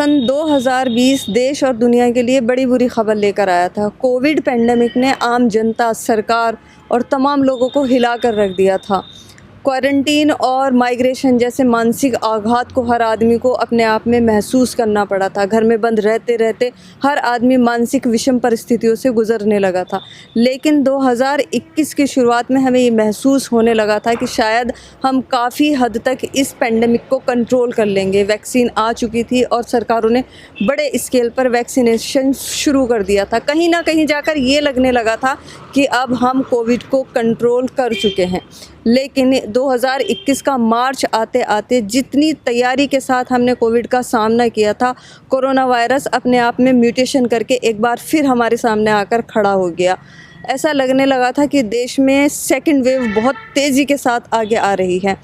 सन 2020 देश और दुनिया के लिए बड़ी बुरी खबर लेकर आया था। कोविड पेंडेमिक ने आम जनता, सरकार और तमाम लोगों को हिला कर रख दिया था। क्वारंटीन और माइग्रेशन जैसे मानसिक आघात को हर आदमी को अपने आप में महसूस करना पड़ा था। घर में बंद रहते रहते हर आदमी मानसिक विषम परिस्थितियों से गुजरने लगा था। लेकिन 2021 की शुरुआत में हमें ये महसूस होने लगा था कि शायद हम काफ़ी हद तक इस पेंडेमिक को कंट्रोल कर लेंगे। वैक्सीन आ चुकी थी और सरकारों ने बड़े स्केल पर वैक्सीनेशन शुरू कर दिया था। कहीं ना कहीं जाकर ये लगने लगा था कि अब हम कोविड को कंट्रोल कर चुके हैं। लेकिन 2021 का मार्च आते आते जितनी तैयारी के साथ हमने कोविड का सामना किया था, कोरोना वायरस अपने आप में म्यूटेशन करके एक बार फिर हमारे सामने आकर खड़ा हो गया। ऐसा लगने लगा था कि देश में सेकंड वेव बहुत तेज़ी के साथ आगे आ रही है।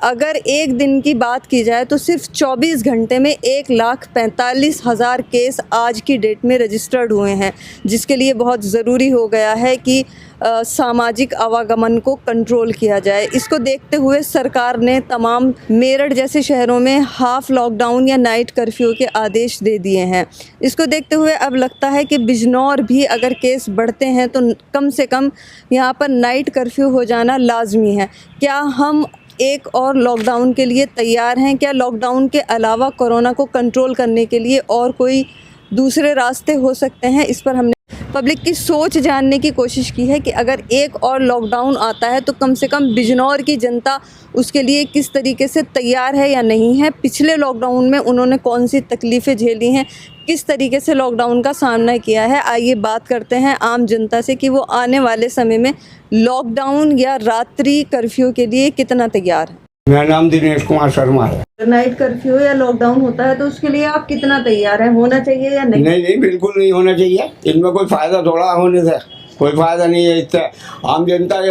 अगर एक दिन की बात की जाए तो सिर्फ 24 घंटे में 1,45,000 केस आज की डेट में रजिस्टर्ड हुए हैं, जिसके लिए बहुत ज़रूरी हो गया है कि सामाजिक आवागमन को कंट्रोल किया जाए। इसको देखते हुए सरकार ने तमाम मेरठ जैसे शहरों में हाफ लॉकडाउन या नाइट कर्फ्यू के आदेश दे दिए हैं। इसको देखते हुए अब लगता है कि बिजनौर भी अगर केस बढ़ते हैं तो कम से कम यहाँ पर नाइट कर्फ्यू हो जाना लाजमी है। क्या हम एक और लॉकडाउन के लिए तैयार हैं? क्या लॉकडाउन के अलावा कोरोना को कंट्रोल करने के लिए और कोई दूसरे रास्ते हो सकते हैं? इस पर हमने पब्लिक की सोच जानने की कोशिश की है कि अगर एक और लॉकडाउन आता है तो कम से कम बिजनौर की जनता उसके लिए किस तरीके से तैयार है या नहीं है। पिछले लॉकडाउन में उन्होंने कौन सी तकलीफ़ें झेली हैं, किस तरीके से लॉकडाउन का सामना किया है। आइए बात करते हैं आम जनता से कि वो आने वाले समय में लॉकडाउन या रात्रि कर्फ्यू के लिए कितना तैयार है। मेरा नाम दिनेश कुमार शर्मा है। नाइट कर्फ्यू या लॉकडाउन होता है तो उसके लिए आप कितना तैयार हैं? होना चाहिए या नहीं? नहीं, बिल्कुल नहीं होना चाहिए। इनमें कोई फ़ायदा थोड़ा होने से कोई फ़ायदा नहीं है। इससे आम जनता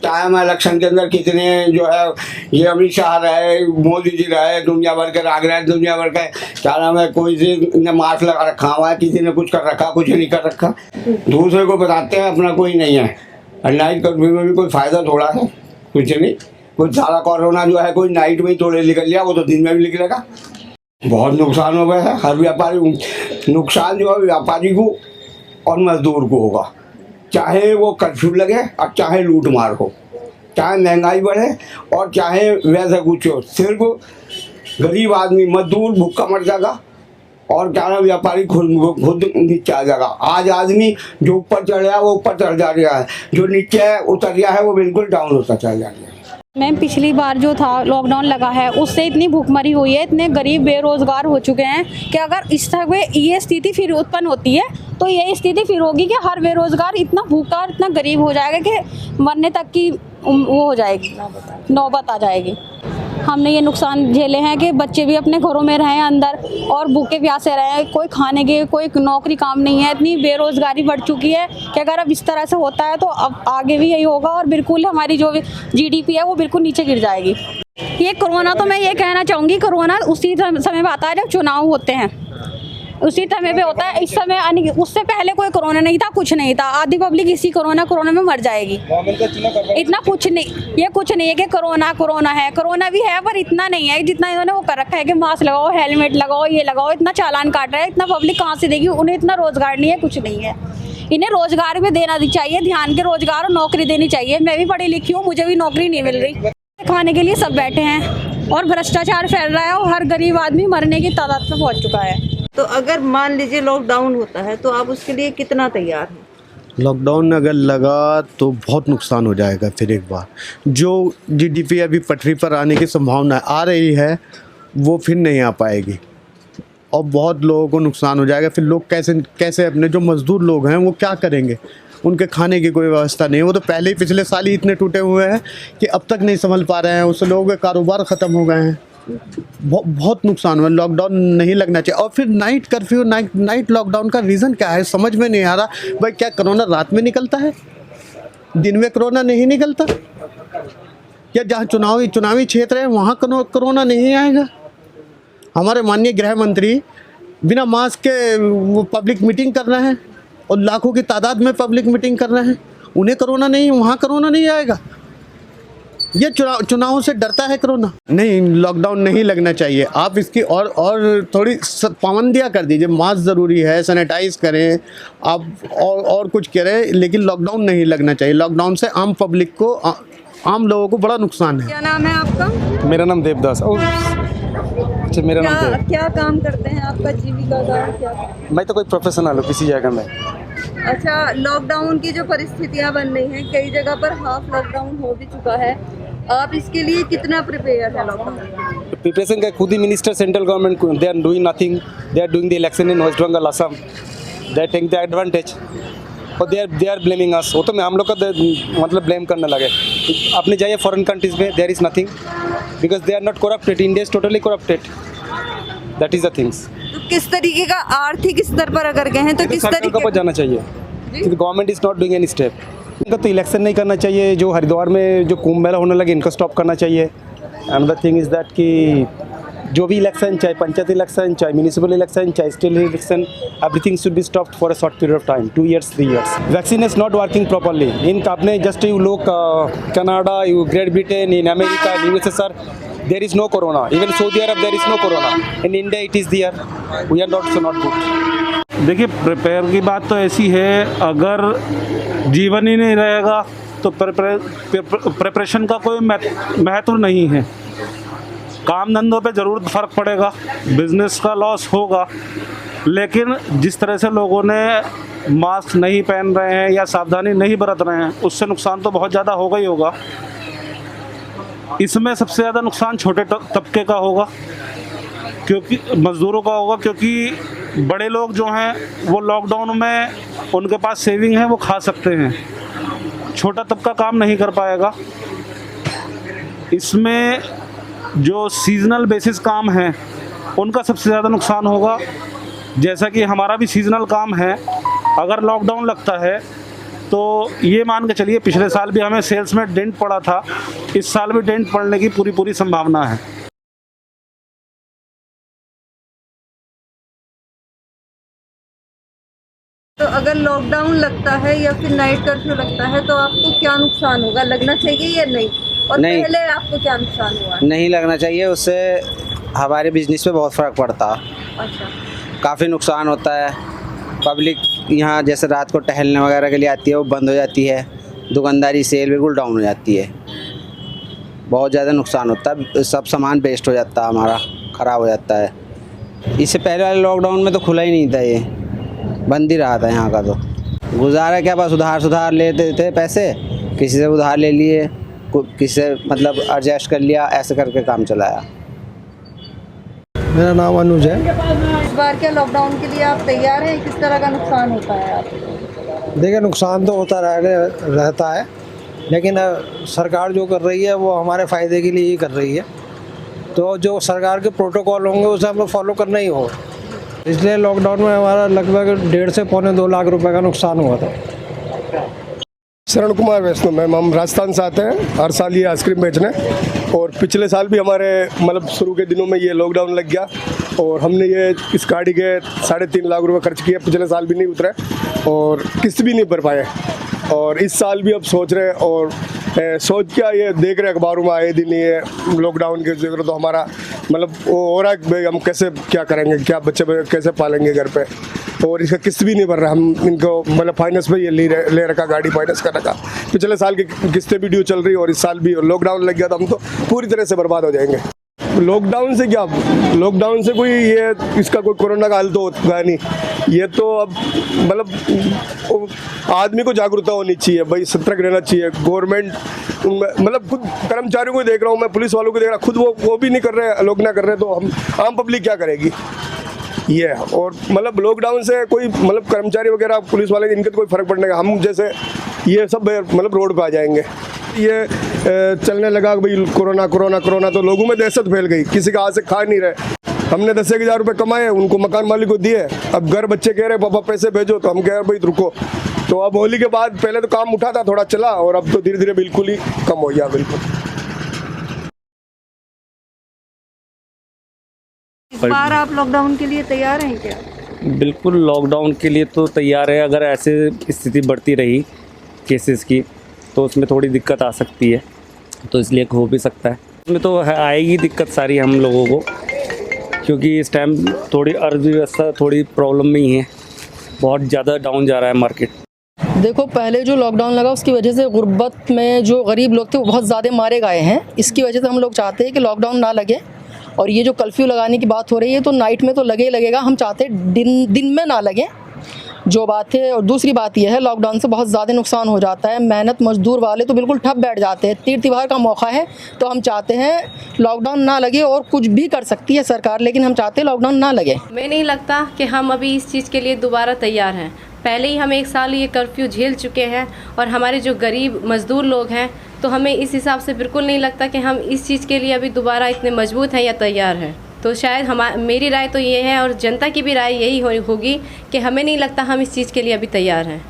चाहे हम इलेक्शन के अंदर कितने जो है ये अमित शाह रहे, मोदी जी रहे, दुनिया भर के राग रहे, दुनिया भर के क्या नाम है, कोई ने मास्क लगा रखा हुआ है, किसी ने कुछ कर रखा, कुछ नहीं कर रखा। दूसरे को बताते हैं, अपना कोई नहीं है। और नाइट कर्फ्यू में भी कोई फ़ायदा थोड़ा है, कुछ नहीं। कुछ सारा कोरोना जो है कोई नाइट में ही थोड़े निकल लिया, वो तो दिन में भी निकलेगा। बहुत नुकसान हो गया है हर व्यापारी। नुकसान जो है व्यापारी को और मजदूर को होगा, चाहे वो कर्फ्यू लगे और चाहे लूट मार हो, चाहे महंगाई बढ़े और चाहे वैसा कुछ हो। सिर्फ गरीब आदमी मजदूर भूखा मर जाएगा और क्या नाम व्यापारी खुद नीचे आ जाएगा। आज आदमी जो ऊपर चढ़ रहा है वो ऊपर चढ़ जा रहा है, जो नीचे उतर गया है वो बिल्कुल डाउन होता चला जा रहा है। मैम पिछली बार जो था लॉकडाउन लगा है उससे इतनी भूखमरी हुई है, इतने गरीब बेरोजगार हो चुके हैं कि अगर इस तरह ये स्थिति फिर उत्पन्न होती है तो ये स्थिति फिर होगी कि हर बेरोजगार इतना भूखा और इतना गरीब हो जाएगा कि मरने तक की वो हो जाएगी, नौबत आ जाएगी। हमने ये नुकसान झेले हैं कि बच्चे भी अपने घरों में रहें अंदर और भूखे प्यासे रहें, कोई खाने के कोई नौकरी काम नहीं है। इतनी बेरोजगारी बढ़ चुकी है कि अगर अब इस तरह से होता है तो अब आगे भी यही होगा और बिल्कुल हमारी जो जीडीपी है वो बिल्कुल नीचे गिर जाएगी। ये कोरोना तो मैं ये कहना चाहूँगी, कोरोना उसी समय पर आता है जब चुनाव होते हैं, उसी समय पे होता है। इस समय उससे पहले कोई कोरोना नहीं था, कुछ नहीं था। आधी पब्लिक इसी कोरोना में मर जाएगी। इतना कुछ नहीं, ये कुछ नहीं है कि कोरोना है, कोरोना भी है पर इतना नहीं है जितना इन्होंने वो कर रखा है कि मास्क लगाओ, हेलमेट लगाओ, ये लगाओ। इतना चालान काट रहा है, इतना पब्लिक कहाँ से देगी? उन्हें इतना रोजगार नहीं है, कुछ नहीं है। इन्हें रोजगार भी देना चाहिए, ध्यान के रोजगार और नौकरी देनी चाहिए। मैं भी पढ़ी लिखी हूँ, मुझे भी नौकरी नहीं मिल रही। खाने के लिए सब बैठे हैं और भ्रष्टाचार फैल रहा है और हर गरीब आदमी मरने की तादाद में पहुँच चुका है। तो अगर मान लीजिए लॉकडाउन होता है तो आप उसके लिए कितना तैयार हैं? लॉकडाउन अगर लगा तो बहुत नुकसान हो जाएगा। फिर एक बार जो जीडीपी अभी पटरी पर आने की संभावना आ रही है वो फिर नहीं आ पाएगी और बहुत लोगों को नुकसान हो जाएगा। फिर लोग कैसे अपने जो मज़दूर लोग हैं वो क्या करेंगे? उनके खाने की कोई व्यवस्था नहीं। वो तो पहले ही पिछले साल ही इतने टूटे हुए हैं कि अब तक नहीं संभल पा रहे हैं। उससे लोगों के कारोबार ख़त्म हो गए हैं। बहुत नुकसान हुआ। लॉकडाउन नहीं लगना चाहिए। और फिर नाइट कर्फ्यू, नाइट लॉकडाउन का रीज़न क्या है समझ में नहीं आ रहा। भाई क्या कोरोना रात में निकलता है? दिन में कोरोना नहीं निकलता? या जहाँ चुनावी क्षेत्र है वहाँ कोरोना नहीं आएगा? हमारे माननीय गृह मंत्री बिना मास्क के वो पब्लिक मीटिंग कर रहे हैं और लाखों की तादाद में पब्लिक मीटिंग कर रहे हैं। उन्हें कोरोना नहीं, वहाँ कोरोना नहीं आएगा? ये चुनावों से डरता है कोरोना? नहीं, लॉकडाउन नहीं लगना चाहिए। आप इसकी और थोड़ी पाबंदियाँ कर दीजिए। मास्क ज़रूरी है, सैनिटाइज करें आप, और कुछ करें, लेकिन लॉकडाउन नहीं लगना चाहिए। लॉकडाउन से आम पब्लिक को, आम लोगों को बड़ा नुकसान है। क्या नाम है आपका? मेरा नाम देवदास। अच्छा, मेरा नाम देव। क्या काम करते हैं? आपका जीविका का क्या? मैं तो कोई प्रोफेशनल हूँ किसी जगह में। अच्छा, लॉकडाउन की जो परिस्थितियां बन रही हैं, कई जगह पर हाफ लॉकडाउन हो भी चुका है, आप इसके लिए कितना प्रिपेयर है? लॉकडाउन प्रिपरेशन का खुद ही मिनिस्टर सेंट्रल गवर्नमेंट को, they are doing nothing. They are doing the election in West Bengal, Assam. They take the advantage और दे आर ब्लेमिंग अस। वो तो मैं हम लोग का मतलब ब्लेम करने लगे। आपने जाइए फॉरेन कंट्रीज में, there is nothing because they are not corrupted. India is totally corrupted. That is the things. तो किस तरीके का आर्थिक स्तर पर अगर कहें तो किस तरीके का जाना चाहिए? Government is not doing any step. इनका तो इलेक्शन नहीं करना चाहिए। जो हरिद्वार में जो कुंभ मेला होने लगे, इनको स्टॉप करना चाहिए। अनदर थिंग इज़ दैट कि जो भी इलेक्शन, चाहे पंचायत इलेक्शन, चाहे म्यूनिसिपल इलेक्शन, चाहे state election, everything should be stopped for a short period of time, 2 years 3 years। Vaccine is not working properly in आपने जस्ट यू लोग Canada, you Great Britain, in America, in USSR, there is no corona. Even Saudi Arab there is no corona. In India it is there. We are not good. देखिए, prepare की बात तो ऐसी है, अगर जीवन ही नहीं रहेगा तो प्रिपरेशन का कोई महत्व नहीं है। काम धंधों पे ज़रूर फ़र्क पड़ेगा, बिजनेस का लॉस होगा, लेकिन जिस तरह से लोगों ने मास्क नहीं पहन रहे हैं या सावधानी नहीं बरत रहे हैं, उससे नुकसान तो बहुत ज़्यादा होगा ही होगा। इसमें सबसे ज़्यादा नुकसान छोटे तबके का होगा, क्योंकि मज़दूरों का होगा, क्योंकि बड़े लोग जो हैं वो लॉकडाउन में उनके पास सेविंग है, वो खा सकते हैं। छोटा तबका काम नहीं कर पाएगा। इसमें जो सीजनल बेसिस काम हैं उनका सबसे ज़्यादा नुकसान होगा। जैसा कि हमारा भी सीजनल काम है, अगर लॉकडाउन लगता है तो ये मान के चलिए, पिछले साल भी हमें सेल्स में डेंट पड़ा था, इस साल भी डेंट पड़ने की पूरी संभावना है। तो अगर लॉकडाउन लगता है या फिर नाइट कर्फ्यू लगता है तो आपको क्या नुकसान होगा? लगना चाहिए या नहीं? और नहीं, पहले आपको क्या नुकसान हुआ? नहीं लगना चाहिए। उससे हमारे बिजनेस पे बहुत फ़र्क पड़ता। अच्छा, काफ़ी नुकसान होता है। पब्लिक यहाँ जैसे रात को टहलने वगैरह के लिए आती है, वो बंद हो जाती है। दुकानदारी सेल बिल्कुल डाउन हो जाती है। बहुत ज़्यादा नुकसान होता है। सब सामान वेस्ट हो जाता है, हमारा ख़राब हो जाता है। इससे पहले वाले लॉकडाउन में तो खुला ही नहीं था, ये बंद ही रहा था यहाँ का। तो गुजारा क्या, बस उधार लेते थे पैसे, किसी से उधार ले लिए, किसी से मतलब एडजस्ट कर लिया, ऐसे करके काम चलाया। मेरा नाम अनुज है। इस बार क्या लॉकडाउन के लिए आप तैयार हैं? किस तरह का नुकसान होता है आपको? देखिए, नुकसान तो होता रहता है, लेकिन सरकार जो कर रही है वो हमारे फ़ायदे के लिए ही कर रही है। तो जो सरकार के प्रोटोकॉल होंगे उसे हम लोग फॉलो करना ही होगा। इसलिए लॉकडाउन में हमारा लगभग 1.5 से पौने 2 लाख रुपए का नुकसान हुआ था। शरण कुमार वैष्णव मैम, हम राजस्थान से आते हैं हर साल ये आइसक्रीम बेचने, और पिछले साल भी हमारे मतलब शुरू के दिनों में ये लॉकडाउन लग गया और हमने ये इस गाड़ी के 3.5 लाख रुपए खर्च किए। पिछले साल भी नहीं उतरे और किस्त भी नहीं भर पाए, और इस साल भी अब सोच रहे हैं और सोच क्या ये देख रहे अखबारों में आए दिन ये लॉकडाउन के जिक्र, तो हमारा मतलब वो हो रहा है कि भाई हम कैसे क्या करेंगे, क्या बच्चे कैसे पालेंगे घर पे, और इसका किस्त भी नहीं भर रहा। हम इनको मतलब फाइनेंस पे ये ले रखा, गाड़ी फाइनेंस कर रखा। पिछले साल की किस्तें भी ड्यू चल रही और इस साल भी लॉकडाउन लग गया तो हम तो पूरी तरह से बर्बाद हो जाएंगे। लॉकडाउन से क्या, लॉकडाउन से कोई ये इसका कोई कोरोना का हल तो होगा नहीं। ये तो अब मतलब आदमी को जागरूकता होनी चाहिए, भाई सतर्क रहना चाहिए। गवर्नमेंट मतलब खुद कर्मचारियों को देख रहा हूँ मैं, पुलिस वालों को देख रहा, खुद वो भी नहीं कर रहे, लोग ना कर रहे, तो हम आम पब्लिक क्या करेगी ये। और मतलब लॉकडाउन से कोई मतलब कर्मचारी वगैरह पुलिस वाले इनके तो कोई फर्क पड़ने का, हम जैसे ये सब मतलब रोड पे आ जाएंगे। ये चलने लगा भाई कोरोना कोरोना कोरोना, तो लोगों में दहशत फैल गई, किसी का हाथ से खा नहीं रहे। हमने 10,000 रुपये कमाए, उनको मकान मालिक को दिए, अब घर बच्चे कह रहे पापा पैसे भेजो, तो हम कह रहे भाई रुको। तो अब होली के बाद पहले तो काम उठा था, थोड़ा चला, और अब तो धीरे धीरे बिल्कुल ही कम हो गया। बिल्कुल इस बार आप लॉकडाउन के लिए तैयार हैं क्या? बिल्कुल लॉकडाउन के लिए तो तैयार है। अगर ऐसे स्थिति बढ़ती रही केसेस की तो उसमें थोड़ी दिक्कत आ सकती है, तो इसलिए हो भी सकता है। इसमें तो आएगी दिक्कत सारी हम लोगों को, क्योंकि इस टाइम थोड़ी अर्थव्यवस्था थोड़ी प्रॉब्लम में ही है, बहुत ज़्यादा डाउन जा रहा है मार्केट। देखो, पहले जो लॉकडाउन लगा उसकी वजह से गुर्बत में जो गरीब लोग थे वो बहुत ज़्यादा मारे गए हैं। इसकी वजह से हम लोग चाहते हैं कि लॉकडाउन ना लगे, और ये जो कर्फ्यू लगाने की बात हो रही है तो नाइट में तो लगे ही लगेगा, हम चाहते हैं दिन में ना लगे, जो बात है। और दूसरी बात यह है, लॉकडाउन से बहुत ज़्यादा नुकसान हो जाता है, मेहनत मजदूर वाले तो बिल्कुल ठप बैठ जाते हैं। तीर त्योहार का मौका है तो हम चाहते हैं लॉकडाउन ना लगे, और कुछ भी कर सकती है सरकार, लेकिन हम चाहते हैं लॉकडाउन ना लगे। हमें नहीं लगता कि हम अभी इस चीज़ के लिए दोबारा तैयार हैं। पहले ही हम 1 साल ये कर्फ्यू झेल चुके हैं, और हमारे जो गरीब मज़दूर लोग हैं, तो हमें इस हिसाब से बिल्कुल नहीं लगता कि हम इस चीज़ के लिए अभी दोबारा इतने मजबूत हैं या तैयार हैं। तो शायद मेरी राय तो ये है, और जनता की भी राय यही होगी कि हमें नहीं लगता हम इस चीज़ के लिए अभी तैयार हैं।